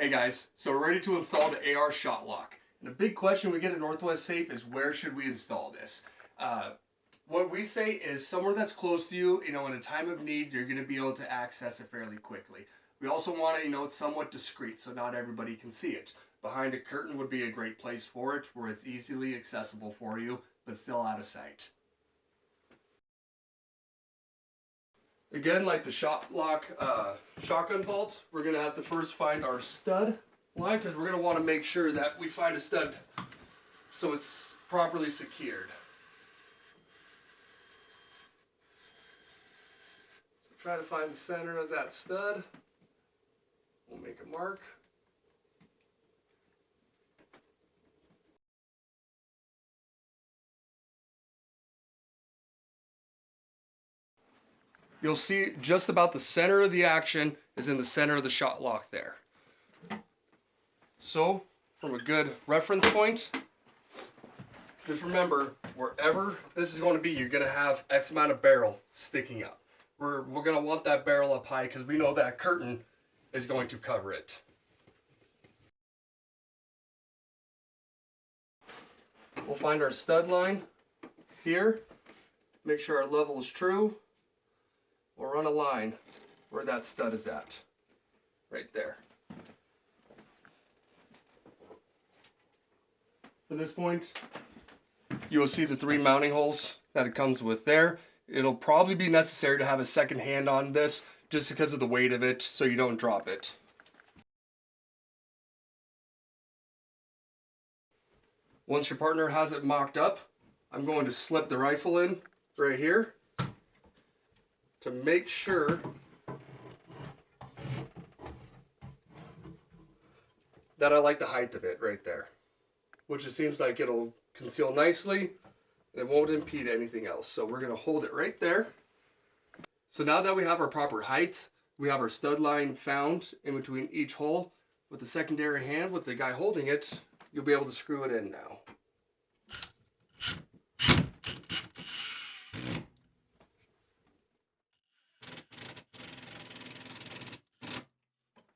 Hey guys, so we're ready to install the AR ShotLock. And the big question we get at Northwest Safe is where should we install this? What we say is somewhere that's close to you, in a time of need, you're going to be able to access it fairly quickly. We also want it, it's somewhat discreet so not everybody can see it. Behind a curtain would be a great place for it, where it's easily accessible for you, but still out of sight. Again, like the ShotLock shotgun vault, we're going to have to first find our stud line, because we're going to want to make sure that we find a stud so it's properly secured. So try to find the center of that stud. We'll make a mark. You'll see just about the center of the action is in the center of the ShotLock there. So, from a good reference point, just remember, wherever this is going to be, you're going to have X amount of barrel sticking up. We're going to want that barrel up high because we know that curtain is going to cover it. We'll find our stud line here. Make sure our level is true. We'll run a line where that stud is at, right there. At this point, you will see the 3 mounting holes that it comes with there. It'll probably be necessary to have a second hand on this just because of the weight of it, so you don't drop it. Once your partner has it mocked up, I'm going to slip the rifle in right here to make sure that I like the height of it right there, which it seems like it'll conceal nicely and it won't impede anything else. So we're going to hold it right there. So now that we have our proper height, we have our stud line found in between each hole. With the secondary hand, with the guy holding it, you'll be able to screw it in now.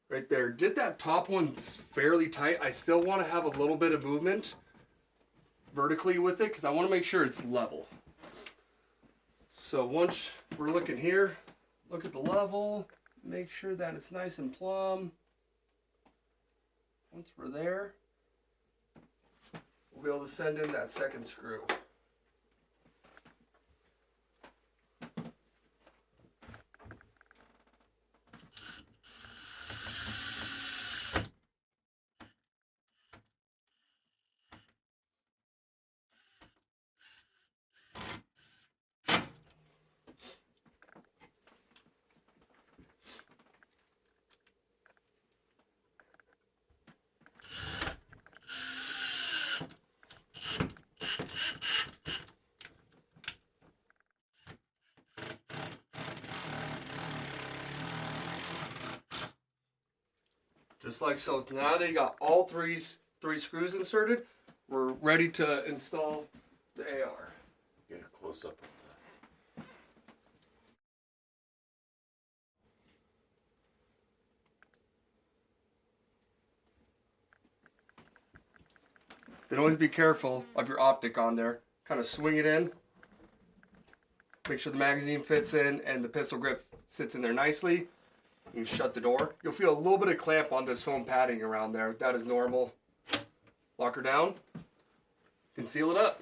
Right there. Did that top one fairly tight. I still want to have a little bit of movement vertically with it because I want to make sure it's level. So once we're looking here, look at the level, make sure that it's nice and plumb. Once we're there, we'll be able to send in that second screw. Just like so. Now that you got all three screws inserted, we're ready to install the AR. Get a close up of that. Then always be careful of your optic on there. Kind of swing it in. Make sure the magazine fits in and the pistol grip sits in there nicely. You can shut the door. You'll feel a little bit of clamp on this foam padding around there. That is normal. Lock her down and seal it up.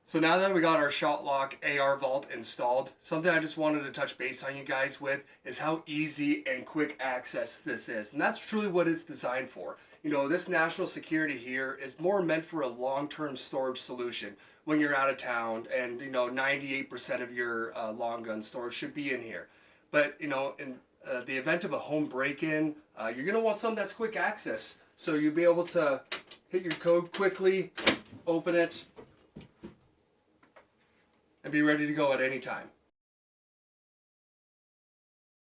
So now that we got our ShotLock AR vault installed, something I just wanted to touch base on you guys with is how easy and quick access this is. And that's truly what it's designed for. This national security here is more meant for a long-term storage solution when you're out of town and, 98% of your long gun storage should be in here. But, in the event of a home break-in, you're going to want something that's quick access. So you'll be able to hit your code quickly, open it, and be ready to go at any time.